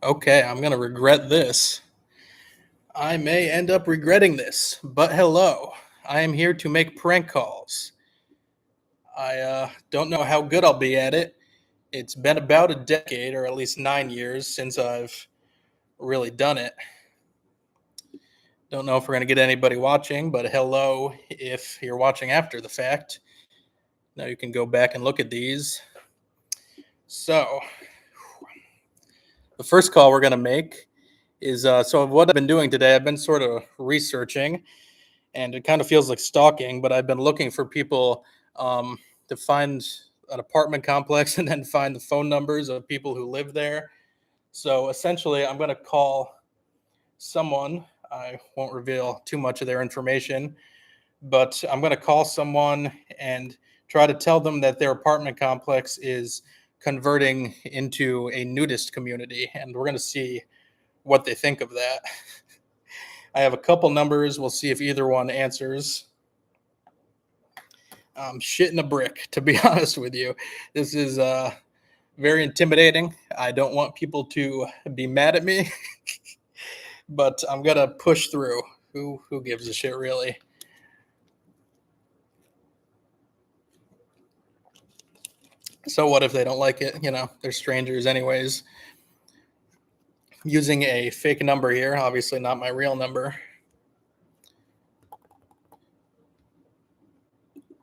Okay, I'm going to regret this. I may end up regretting this, but hello. I am here to make prank calls. I don't know how good I'll be at it. It's been about a decade, or at least 9 years, since I've really done it. Don't know if we're going to get anybody watching, but hello if you're watching after the fact. Now you can go back and look at these. So, the first call we're going to make is so what I've been doing today, I've been sort of researching, and it kind of feels like stalking, but I've been looking for people to find an apartment complex and then find the phone numbers of people who live there. So essentially, I'm going to call someone. I won't reveal too much of their information, but I'm going to call someone and try to tell them that their apartment complex is converting into a nudist community, and we're going to see what they think of that. I have a couple numbers. We'll see if either one answers. I'm shitting a brick, to be honest with you. This is very intimidating. I don't want people to be mad at me, but I'm gonna push through. Who gives a shit, really? So what if they don't like it? They're strangers anyways. Using a fake number here, obviously not my real number.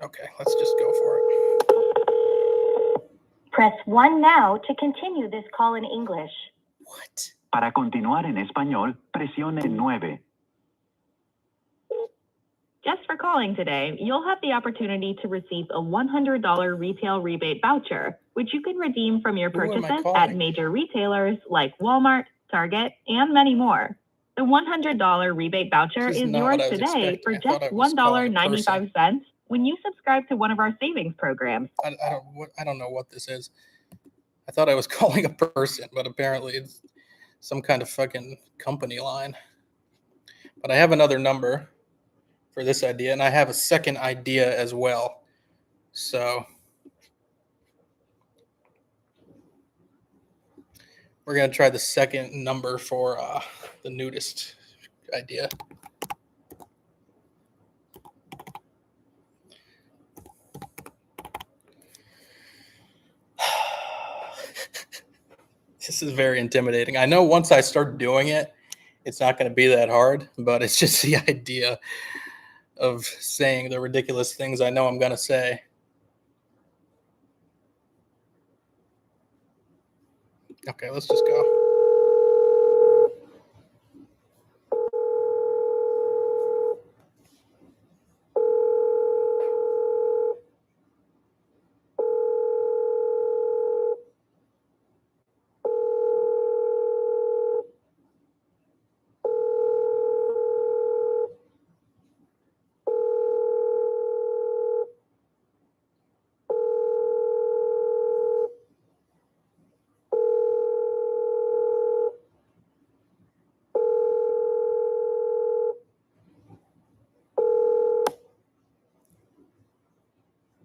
Okay, let's just go for it. Press 1 now to continue this call in English. What? Para continuar en español, presione 9. Just for calling today, you'll have the opportunity to receive a $100 retail rebate voucher, which you can redeem from your Who am I purchases calling? at major retailers like Walmart, Target, and many more. The $100 rebate voucher This is is not yours what I was today for expecting. I thought just I was calling a person. $1.95 when you subscribe to one of our savings programs. I don't know what this is. I thought I was calling a person, but apparently it's some kind of fucking company line. But I have another number for this idea, and I have a second idea as well. So we're gonna try the second number for the nudist idea. This is very intimidating. I know once I start doing it, it's not going to be that hard, but it's just the idea of saying the ridiculous things I know I'm going to say. Okay, let's just go.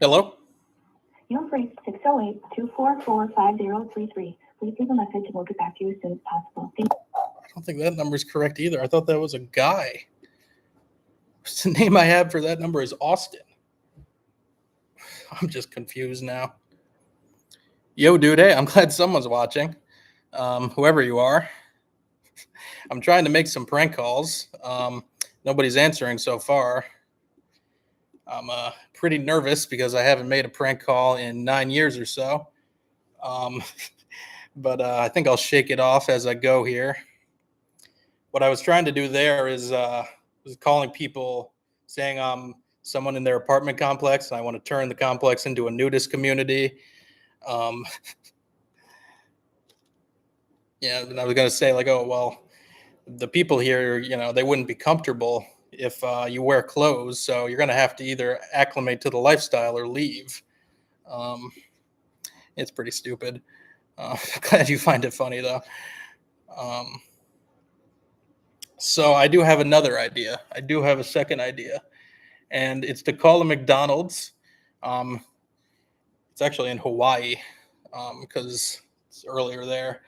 Hello? You have reached 608-244-5033. Please leave a message and we'll get back to you as soon as possible. I don't think that number is correct either. I thought that was a guy. The name I have for that number is Austin. I'm just confused now. Yo, dude, hey, I'm glad someone's watching. Whoever you are. I'm trying to make some prank calls. Nobody's answering so far. I'm pretty nervous because I haven't made a prank call in 9 years or so. But I think I'll shake it off as I go here. What I was trying to do there is was calling people saying I'm someone in their apartment complex and I want to turn the complex into a nudist community. Yeah, and I was going to say like, oh, well, the people here, they wouldn't be comfortable if you wear clothes. So you're going to have to either acclimate to the lifestyle or leave. It's pretty stupid. Glad you find it funny, though. So I do have another idea. I do have a second idea. And it's to call a McDonald's. It's actually in Hawaii because it's earlier there.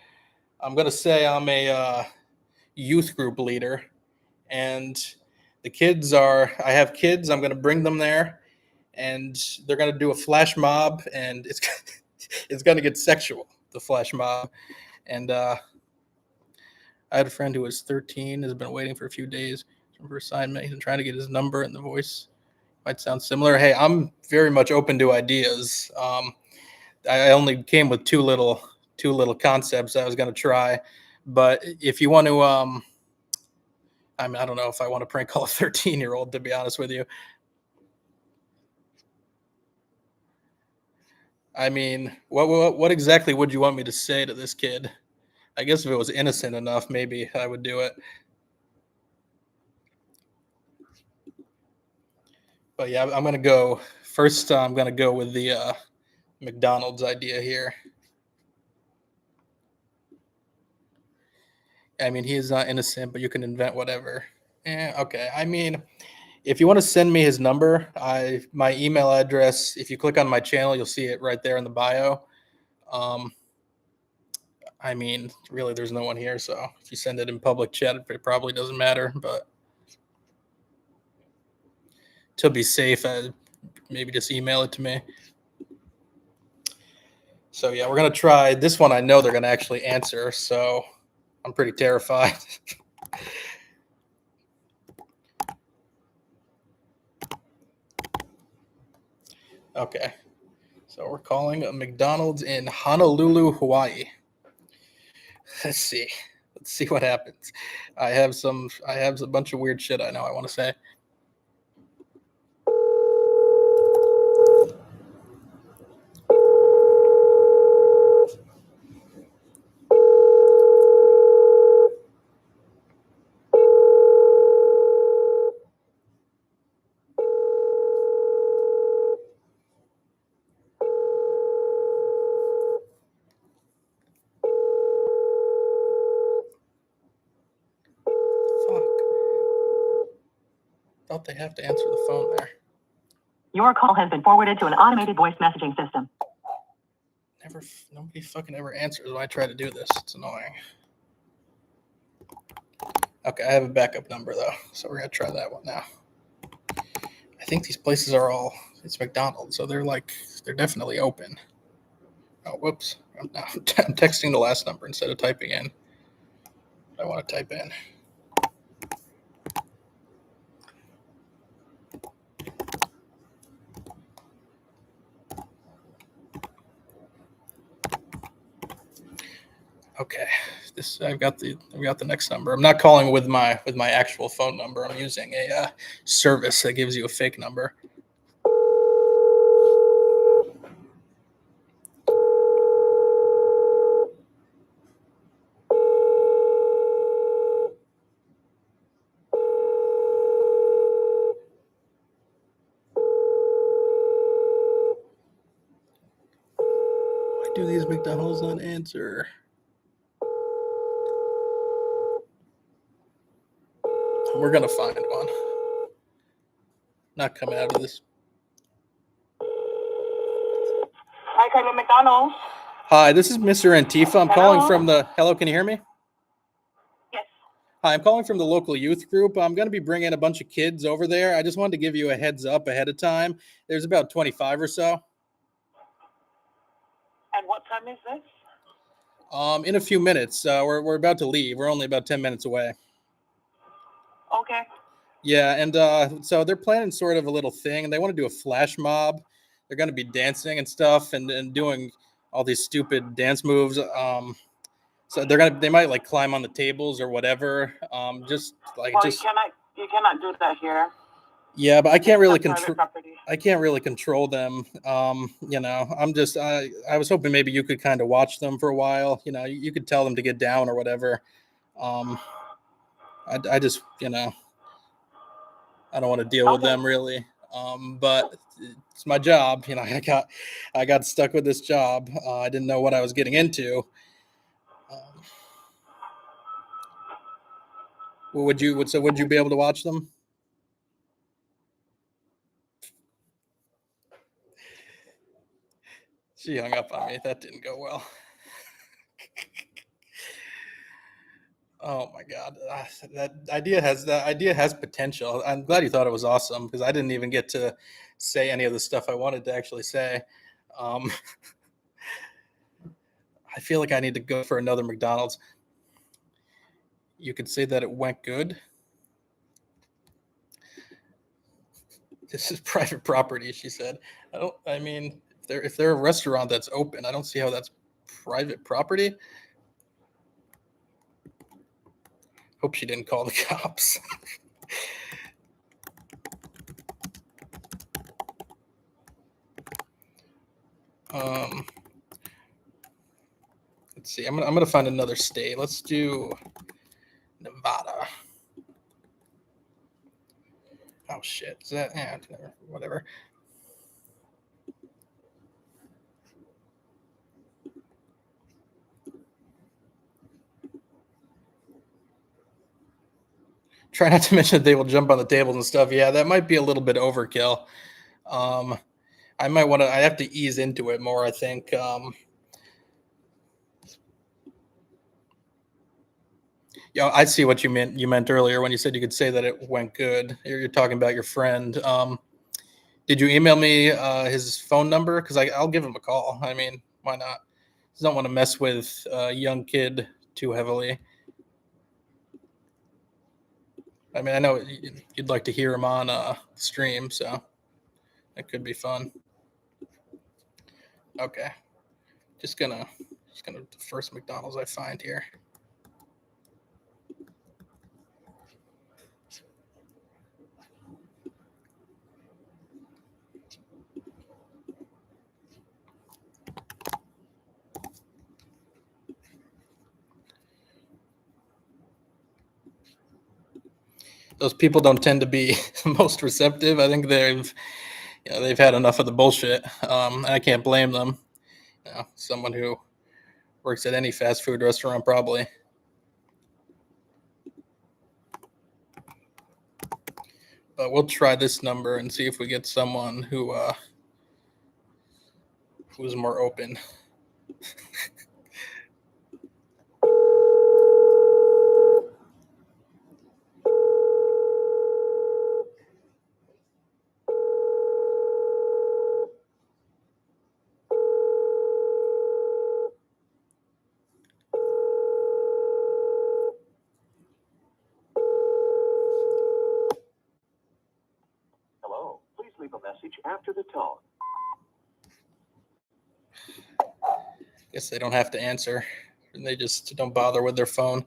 I'm gonna say I'm a youth group leader, and the kids are. I have kids. I'm gonna bring them there, and they're gonna do a flash mob, and it's it's gonna get sexual. The flash mob, and I had a friend who was 13, has been waiting for a few days for assignment. He's been trying to get his number, and the voice might sound similar. Hey, I'm very much open to ideas. I only came with two little concepts I was going to try, but if you want to, I mean, I don't know if I want to prank call a 13-year-old, to be honest with you. I mean, what exactly would you want me to say to this kid? I guess if it was innocent enough, maybe I would do it. But yeah, I'm gonna go first. I'm gonna go with the McDonald's idea here. I mean, he is not innocent, but you can invent whatever. Okay. I mean, if you want to send me his number, my email address. If you click on my channel, you'll see it right there in the bio. I mean, really, there's no one here, so if you send it in public chat, it probably doesn't matter. But to be safe, maybe just email it to me. So yeah, we're gonna try this one. I know they're gonna actually answer, so I'm pretty terrified. Okay, so we're calling a McDonald's in Honolulu, Hawaii. Let's see what happens. I have a bunch of weird shit I know I want to say. Thought they have to answer the phone there. Your call has been forwarded to an automated voice messaging system. Nobody fucking ever answers when I try to do this. It's annoying. Okay, I have a backup number though, so we're gonna try that one now. I think these places are it's McDonald's, so they're definitely open. Oh, whoops. I'm texting the last number instead of typing in. I want to type in. Okay, I've got the next number. I'm not calling with my actual phone number. I'm using a service that gives you a fake number. Why do these McDonald's not answer? We're gonna find one. Not coming out of this. Hi, Carmen McDonald. Hi, this is Mr. Antifa. I'm calling from the. Hello, can you hear me? Yes. Hi, I'm calling from the local youth group. I'm going to be bringing a bunch of kids over there. I just wanted to give you a heads up ahead of time. There's about 25 or so. And what time is this? In a few minutes. We're about to leave. We're only about 10 minutes away. Okay. Yeah, and so they're planning sort of a little thing, and they want to do a flash mob. They're going to be dancing and stuff, and doing all these stupid dance moves. So they might like climb on the tables or whatever. You cannot do that here. Yeah, but I can't really That's control. private property. I can't really control them. I'm just. I was hoping maybe you could kind of watch them for a while. You could tell them to get down or whatever. I just, I don't want to deal with them really. But it's my job. I got stuck with this job. I didn't know what I was getting into. Would you be able to watch them? She hung up on me. That didn't go well. Oh my God, that idea has potential. I'm glad you thought it was awesome because I didn't even get to say any of the stuff I wanted to actually say. Um, I feel like I need to go for another McDonald's. You could say that it went good. This is private property, she said. I mean, if they're a restaurant that's open, I don't see how that's private property. Hope she didn't call the cops. um, let's see. I'm gonna find another state. Let's do Nevada. Oh shit! Is that whatever? Try not to mention that they will jump on the tables and stuff. Yeah, that might be a little bit overkill. I might want to. I have to ease into it more, I think. Yeah, I see what you meant. You meant earlier when you said you could say that it went good. You're talking about your friend. Did you email me his phone number? Because I'll give him a call. I mean, why not? Just don't want to mess with a young kid too heavily. I mean, I know you'd like to hear him on stream, so it could be fun. Okay, just gonna the first McDonald's I find here. Those people don't tend to be the most receptive. I think they've had enough of the bullshit. I can't blame them. Someone who works at any fast food restaurant probably. But we'll try this number and see if we get someone who's more open. Hello, please leave a message after the tone. Guess they don't have to answer, and they just don't bother with their phone.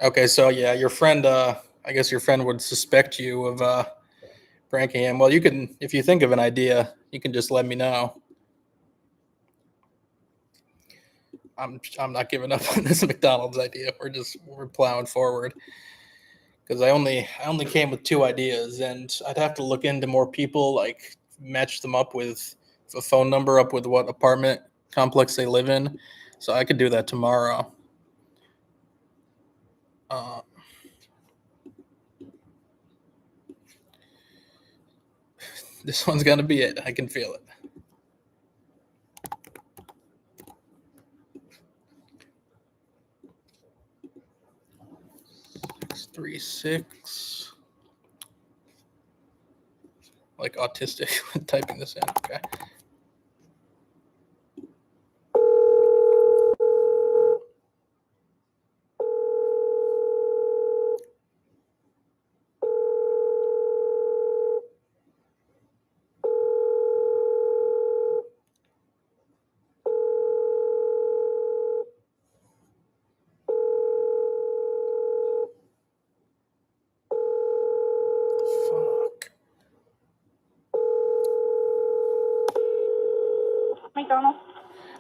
Okay, so yeah, your friend. I guess your friend would suspect you of pranking him. Well, you can, if you think of an idea, you can just let me know. I'm not giving up on this McDonald's idea. We're plowing forward because I only came with 2 ideas, and I'd have to look into more people, like match them up with a phone number, up with what apartment complex they live in. So I could do that tomorrow. This one's gonna be it. I can feel it. 636. Like autistic when typing this in. Okay. Fuck. McDonald's.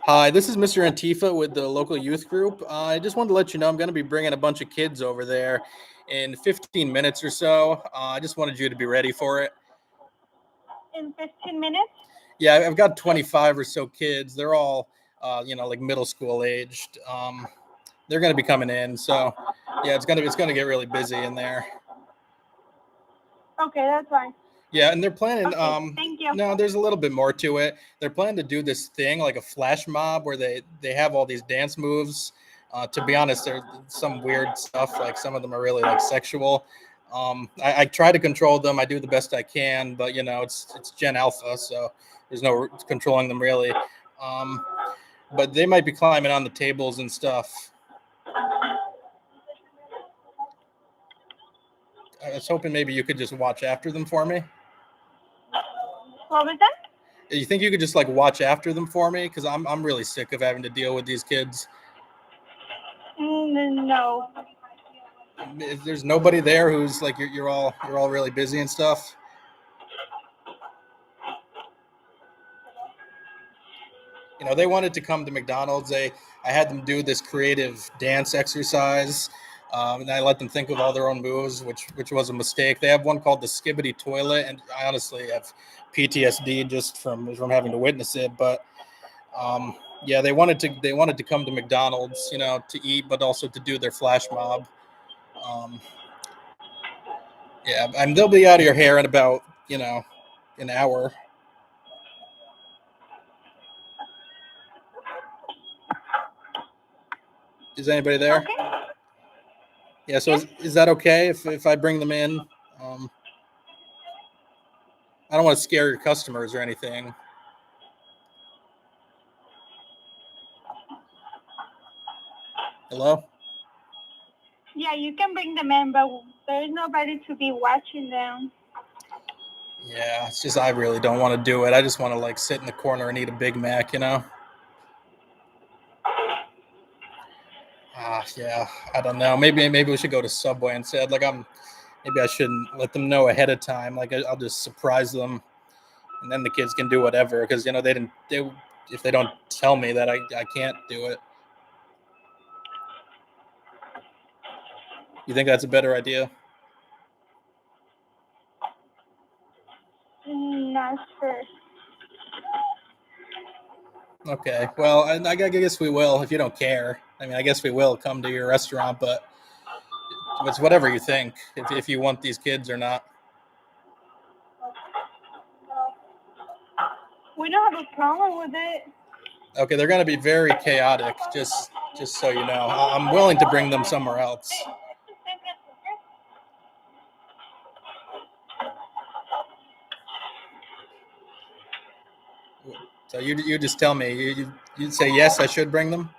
Hi, this is Mr. Antifa with the local youth group. I just wanted to let you know I'm going to be bringing a bunch of kids over there in 15 minutes or so. I just wanted you to be ready for it. In 15 minutes? Yeah, I've got 25 or so kids. They're all, like middle school aged. They're going to be coming in, so yeah, it's gonna get really busy in there. Okay, that's fine. Yeah, and they're planning. Okay, thank you. No, there's a little bit more to it. They're planning to do this thing like a flash mob where they have all these dance moves. To be honest, there's some weird stuff. Like some of them are really like sexual. I try to control them. I do the best I can, but you know, it's Gen Alpha, so there's no controlling them really. But they might be climbing on the tables and stuff. I was hoping maybe you could just watch after them for me. What was that? You think you could just like watch after them for me? Because I'm really sick of having to deal with these kids. No. If there's nobody there who's like you're all really busy and stuff. You know, they wanted to come to McDonald's. I had them do this creative dance exercise, and I let them think of all their own moves, which was a mistake. They have one called the Skibbity Toilet, and I honestly have PTSD just from having to witness it. But yeah, they wanted to come to McDonald's, you know, to eat, but also to do their flash mob. Yeah, and they'll be out of your hair in about, you know, an hour. Is anybody there? Okay. Yeah, so is that okay if I bring them in? I don't want to scare your customers or anything. Hello? Yeah, you can bring them in, but there's nobody to be watching them. Yeah, it's just I really don't want to do it. I just want to like sit in the corner and eat a Big Mac, you know? Yeah, I don't know. Maybe we should go to Subway instead. Like maybe I shouldn't let them know ahead of time. Like I'll just surprise them, and then the kids can do whatever because you know if they don't tell me that I can't do it. You think that's a better idea? Not sure. Okay. Well, I guess we will if you don't care. I mean, I guess we will come to your restaurant, but it's whatever you think. If you want these kids or not. We don't have a problem with it. Okay, they're going to be very chaotic. Just so you know, I'm willing to bring them somewhere else. So you just tell me. You'd say yes, I should bring them.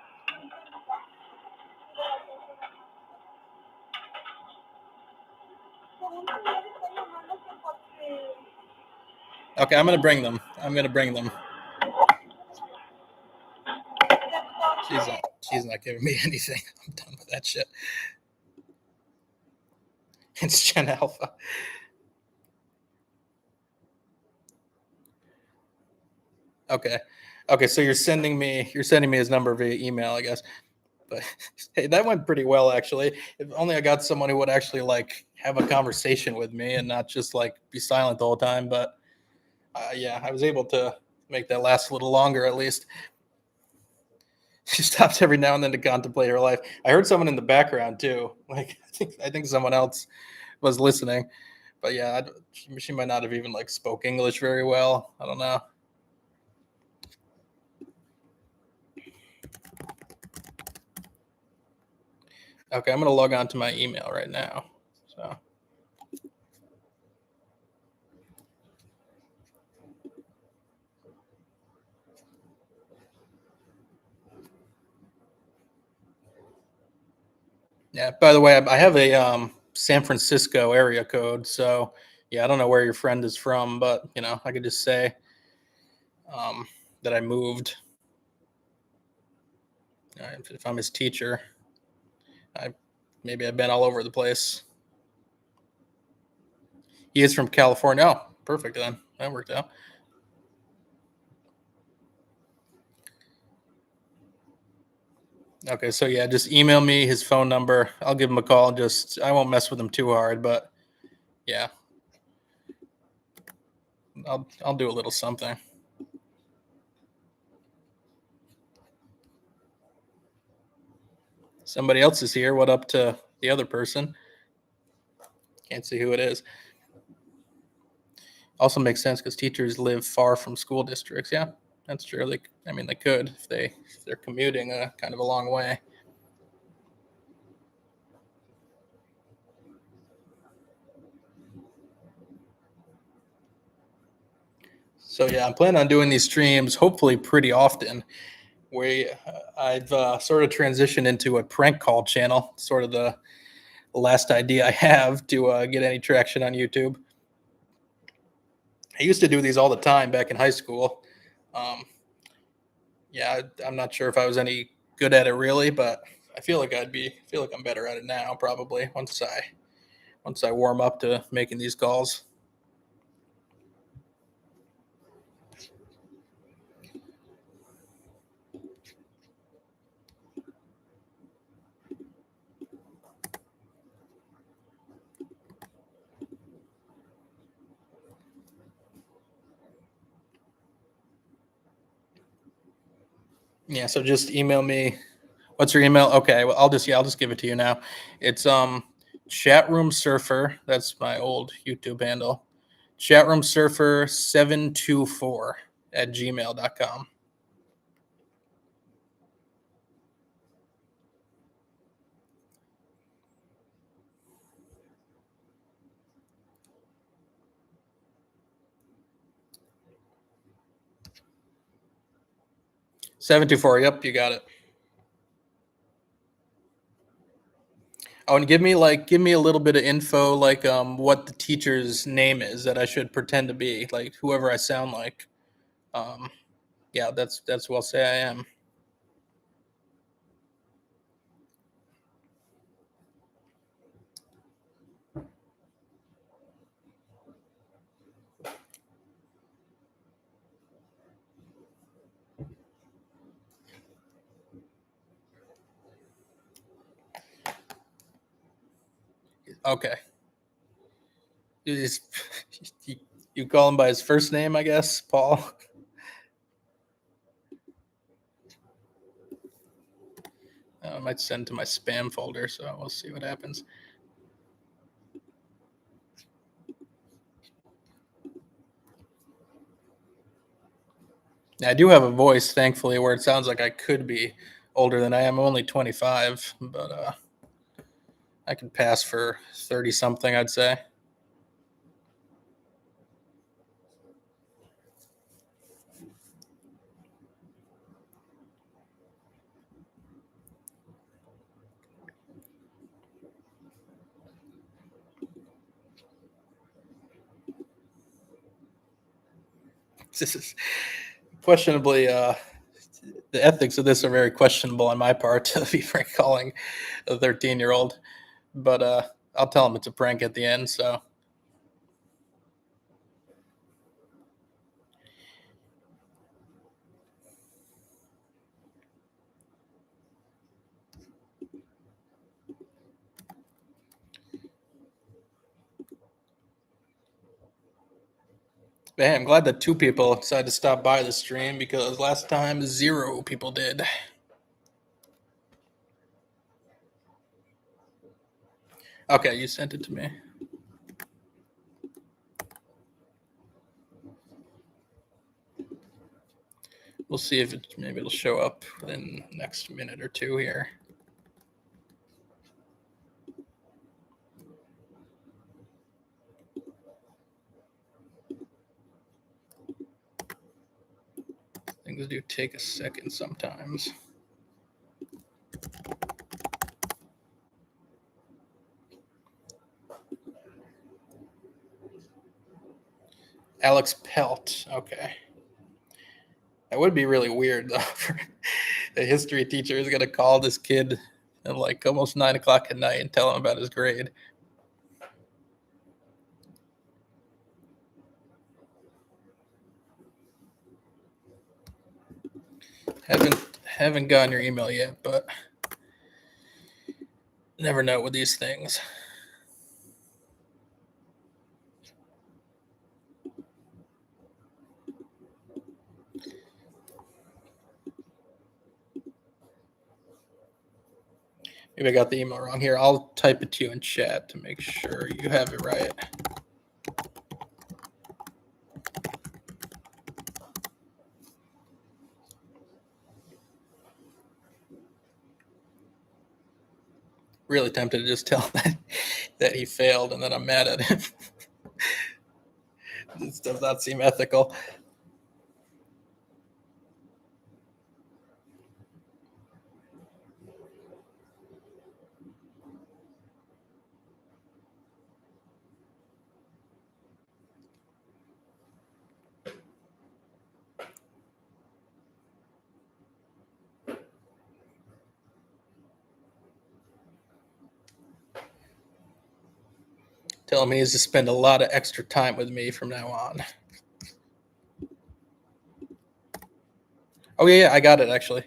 Okay, I'm gonna bring them. She's not giving me anything. I'm done with that shit. It's Gen Alpha. Okay. So you're sending me his number via email, I guess. But hey, that went pretty well actually. If only I got someone who would actually like have a conversation with me and not just like be silent the whole time. But yeah, I was able to make that last a little longer at least. She stops every now and then to contemplate her life. I heard someone in the background too. Like I think someone else was listening. But yeah, she might not have even like spoke English very well. I don't know. Okay, I'm gonna log on to my email right now. So. Yeah. By the way, I have a San Francisco area code, so yeah, I don't know where your friend is from, but you know, I could just say that I moved. If I'm his teacher, maybe I've been all over the place. He is from California. Oh, perfect then. That worked out. Okay, so yeah, just email me his phone number. I'll give him a call. I won't mess with him too hard, but yeah, I'll do a little something. Somebody else is here. What up to the other person? Can't see who it is. Also makes sense because teachers live far from school districts. Yeah, that's true. They could if they're commuting kind of a long way. So yeah, I'm planning on doing these streams hopefully pretty often. I've sort of transitioned into a prank call channel, sort of the last idea I have to get any traction on YouTube. I used to do these all the time back in high school. Yeah, I'm not sure if I was any good at it really, but I feel like I'm better at it now probably once I warm up to making these calls. Yeah, so just email me. What's your email? Okay, well I'll just give it to you now. It's Chatroom Surfer. That's my old YouTube handle. Chatroom Surfer 724 at gmail.com. $724. Yep, you got it. Oh, and give me a little bit of info, like what the teacher's name is that I should pretend to be, like whoever I sound like. Yeah, that's who I'll say I am. Okay. You call him by his first name, I guess, Paul. I might send to my spam folder, so we'll see what happens. I do have a voice, thankfully, where it sounds like I could be older than I am. I'm only 25, but I could pass for 30 something, I'd say. This is questionably the ethics of this are very questionable on my part to be prank calling a 13-year-old, but I'll tell him it's a prank at the end. So hey, I'm glad that 2 people decided to stop by the stream because last time 0 people did. Okay, you sent it to me. We'll see if maybe it'll show up within the next minute or 2 here. Things do take a second sometimes. Alex Pelt. Okay. That would be really weird, though, for a history teacher is going to call this kid at like almost 9 o'clock at night and tell him about his grade. Haven't gotten your email yet, but never know with these things. Maybe I got the email wrong here. I'll type it to you in chat to make sure you have it right. really tempted to just tell that he failed and that I'm mad at him. This does not seem ethical. Tell him he needs to spend a lot of extra time with me from now on. Oh, yeah, I got it, actually.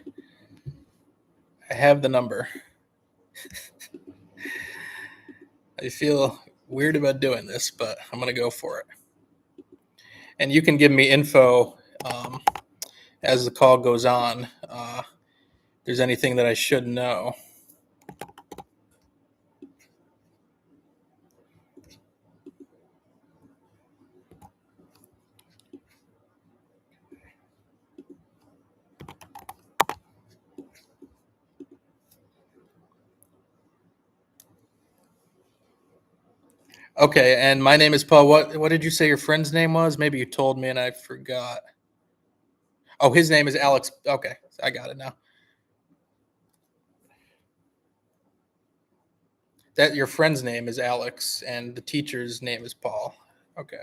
I have the number. I feel weird about doing this, but I'm going to go for it. And you can give me info as the call goes on. If there's anything that I should know. Okay, and my name is Paul. What did you say your friend's name was? Maybe you told me and I forgot. Oh, his name is Alex. Okay, I got it now. That your friend's name is Alex and the teacher's name is Paul. Okay.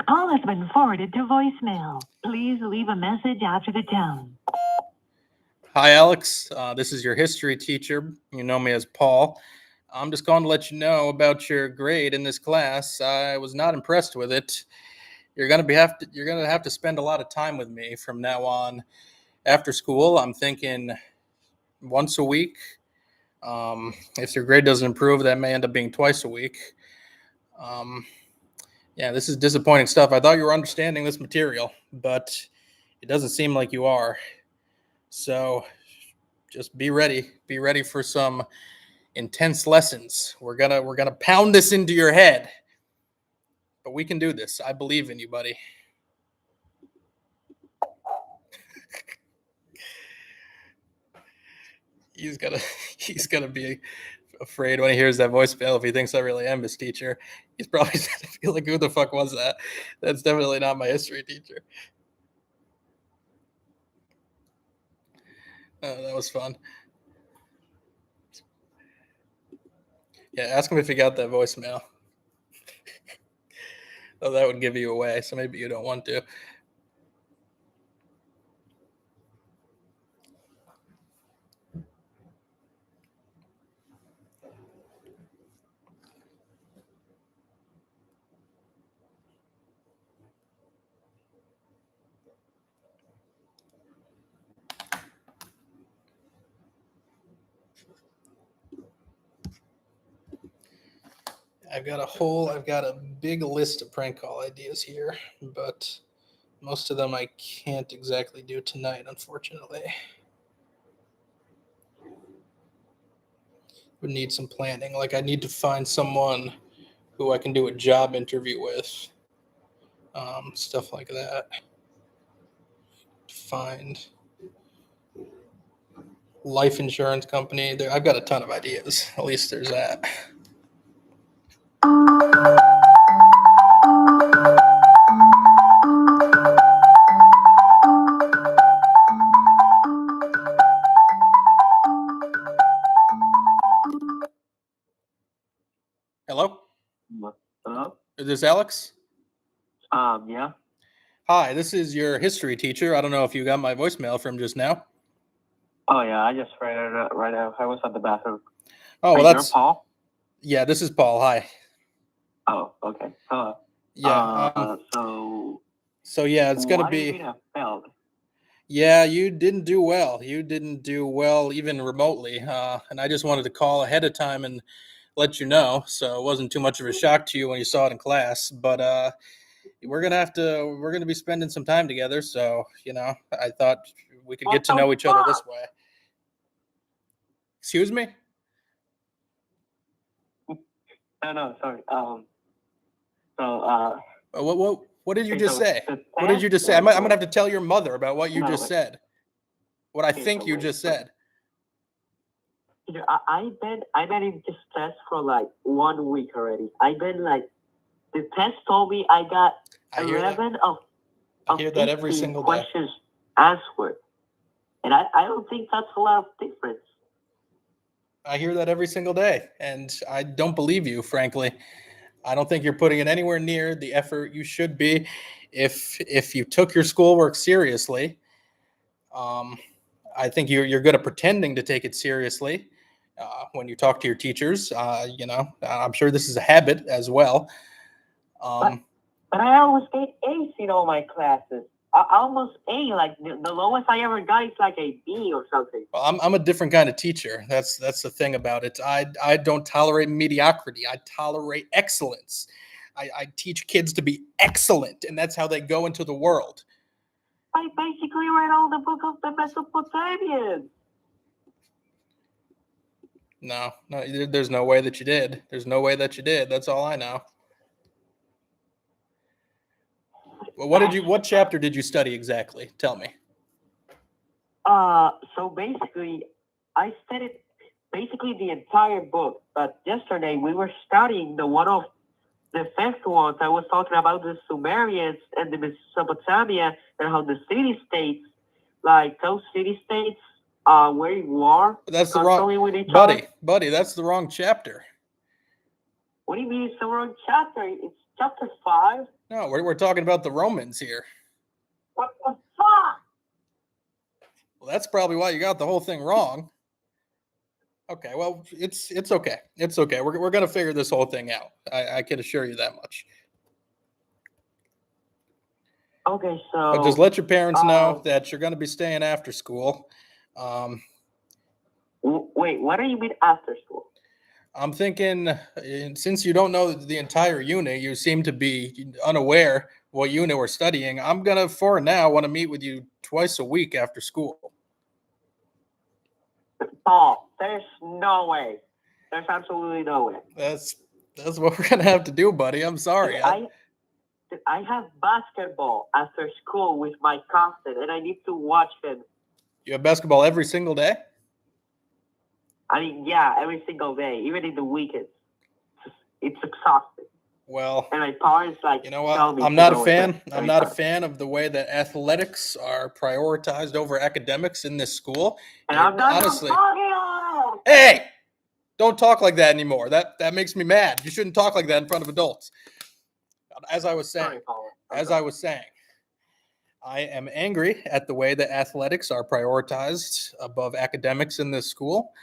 Call has been forwarded to voicemail. Please leave a message after the tone. Hi, Alex. This is your history teacher. You know me as Paul. I'm just calling to let you know about your grade in this class. I was not impressed with it. You're gonna have to spend a lot of time with me from now on. After school, I'm thinking once a week. If your grade doesn't improve, that may end up being twice a week. Yeah, this is disappointing stuff. I thought you were understanding this material, but it doesn't seem like you are. So just be ready. Be ready for some intense lessons. We're gonna pound this into your head. But we can do this. I believe in you, buddy. He's gonna be afraid when he hears that voicemail if he thinks I really am his teacher. He's probably gonna feel like, who the fuck was that? That's definitely not my history teacher. Oh, that was fun. Yeah, ask him if he got that voicemail. Oh, that would give you away, so maybe you don't want to. I've got a big list of prank call ideas here, but most of them I can't exactly do tonight, unfortunately. Would need some planning. Like, I need to find someone who I can do a job interview with. Stuff like that. Find life insurance company. I've got a ton of ideas. At least there's that. Hello? Hello? Is this Alex? Yeah. Hi, this is your history teacher. I don't know if you got my voicemail from just now. Oh, yeah, I just read it right now. I was at the bathroom. Oh, well, You're that's... Paul? Yeah, this is Paul. Hi. Oh, okay. Yeah. So yeah, it's gonna what do you be. mean I failed? Yeah, you didn't do well. You didn't do well even remotely. And I just wanted to call ahead of time and let you know, so it wasn't too much of a shock to you when you saw it in class. But we're gonna be spending some time together. So I thought we could get to know each other this way. Excuse me? No, sorry. What did you Okay, just so say? the What did you just say? I'm gonna have to tell your mother about what you No, just wait. said. What I Okay, think so you wait, just wait. said. I've been in this test for like 1 week already. I've been like, the test told me I got I hear that. 11 I of hear that every 18 single day. questions answered. And I don't think that's a lot of difference. I hear that every single day, and I don't believe you, frankly. I don't think you're putting it anywhere near the effort you should be. If you took your schoolwork seriously, I think you're good at pretending to take it seriously when you talk to your teachers. I'm sure this is a habit as well. But I always get A's in all my classes. I almost A, like the lowest I ever got is like a B or something. Well, I'm a different kind of teacher. That's the thing about it. I don't tolerate mediocrity. I tolerate excellence. I teach kids to be excellent, and that's how they go into the world. I basically read all the book of the Mesopotamians. No, there's no way that you did. There's no way that you did. That's all I know. Well, what chapter did you study exactly? Tell me. So basically, I studied basically the entire book. But yesterday we were studying the first ones. I was talking about the Sumerians and the Mesopotamia and how the city-states, like those city-states, were in war. That's the constantly wrong with each other. buddy. That's the wrong chapter. What do you mean it's the wrong chapter? It's chapter 5. No, we're talking about the Romans here. What the fuck? Well, that's probably why you got the whole thing wrong. Okay, well, it's okay. It's okay. We're gonna figure this whole thing out. I can assure you that much. Okay, so But just let your parents know that you're gonna be staying after school. wait, what do you mean after school? I'm thinking, since you don't know the entire unit, you seem to be unaware what unit we're studying. I'm gonna, for now, want to meet with you twice a week after school. Paul, there's no way. There's absolutely no way. That's what we're gonna have to do, buddy. I'm sorry. I have basketball after school with my cousin, and I need to watch him. You have basketball every single day? I mean, yeah, every single day, even in the weekends. It's exhausting. Well, And my parents like. you know what? tell me I'm to not a go fan. with them I'm every not a time. fan of the way that athletics are prioritized over academics in this school. And I'm not honestly. talking. Hey, don't talk like that anymore. That makes me mad. You shouldn't talk like that in front of adults. As I was saying, Sorry, Paul. I am angry at the way that athletics are prioritized above academics in this school,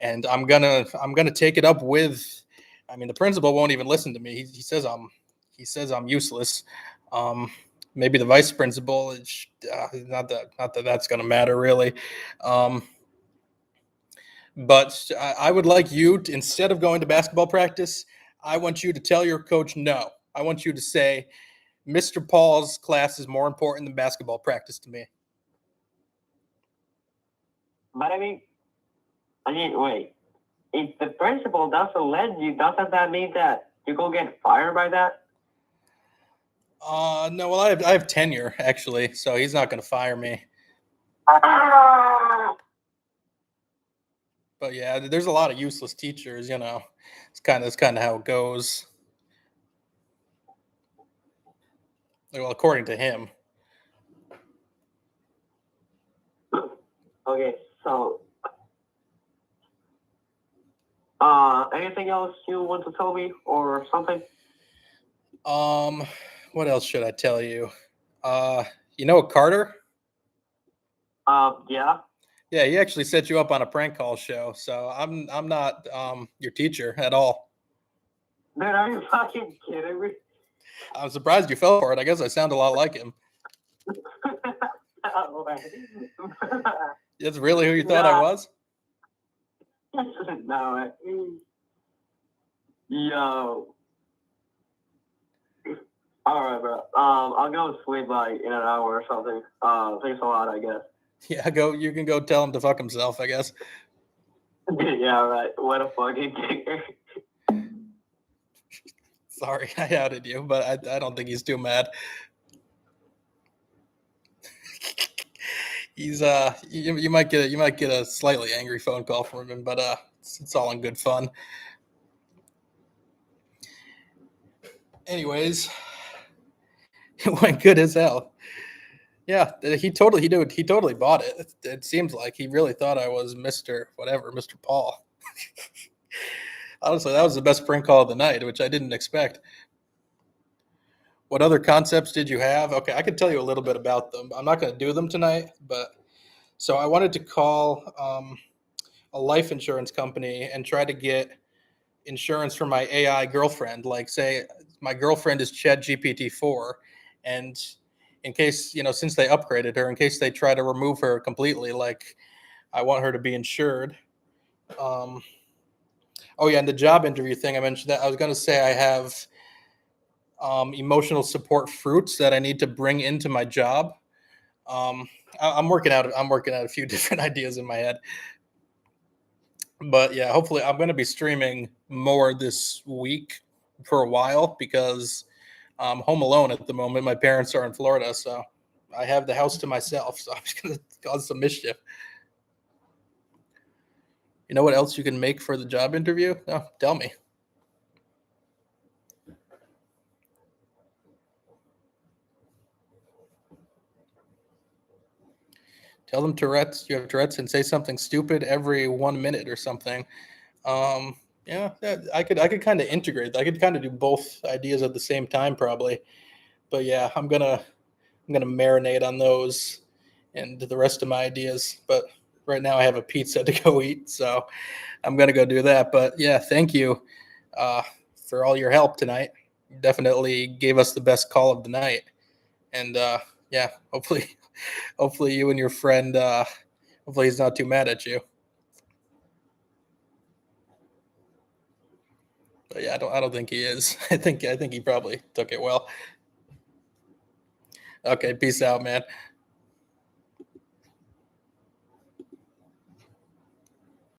and I'm gonna take it up with. I mean, the principal won't even listen to me. He says I'm useless. Maybe the vice principal. Not that that's gonna matter really. But I would like you to, instead of going to basketball practice, I want you to tell your coach no. I want you to say, Mr. Paul's class is more important than basketball practice to me. But I mean, wait. If the principal doesn't let you, doesn't that mean that you go get fired by that? No. Well, I have tenure actually, so he's not going to fire me. But yeah, there's a lot of useless teachers. It's kind of how it goes. Well, according to him. Okay, so anything else you want to tell me or something? What else should I tell you? You know Carter? Yeah. Yeah, he actually set you up on a prank call show. So I'm not your teacher at all. Dude, are you fucking kidding me? I'm surprised you fell for it. I guess I sound a lot like him. No way. That's really who you thought I Nah. was? No way. Yo. Alright, bro. I'll go to sleep like in an hour or something. Thanks a lot, I guess. Yeah, go. You can go tell him to fuck himself, I guess. Yeah, right. What a fucking kicker. Sorry, I outed you, but I don't think he's too mad. He's you might get a slightly angry phone call from him, but it's all in good fun. Anyways, it went good as hell. Yeah, he totally bought it. It seems like he really thought I was Mr. whatever, Mr. Paul. Honestly, that was the best prank call of the night, which I didn't expect. What other concepts did you have? Okay, I could tell you a little bit about them. I'm not going to do them tonight, but so I wanted to call a life insurance company and try to get insurance for my AI girlfriend. Like, say my girlfriend is ChatGPT-4, and in case, since they upgraded her, in case they try to remove her completely, like, I want her to be insured. Oh yeah, and the job interview thing, I mentioned that. I was going to say I have emotional support fruits that I need to bring into my job. I'm working out a few different ideas in my head. But yeah, hopefully I'm going to be streaming more this week for a while because I'm home alone at the moment. My parents are in Florida, so I have the house to myself. So I'm just going to cause some mischief. You know what else you can make for the job interview? No, tell me. Tell them Tourette's. You have Tourette's, and say something stupid every 1 minute or something. Yeah, I could kind of integrate. I could kind of do both ideas at the same time, probably. But yeah, I'm gonna marinate on those and the rest of my ideas. But right now, I have a pizza to go eat, so I'm gonna go do that. But yeah, thank you for all your help tonight. You definitely gave us the best call of the night, and yeah, hopefully you and your friend, hopefully he's not too mad at you. But yeah, I don't think he is. I think he probably took it well. Okay, peace out, man.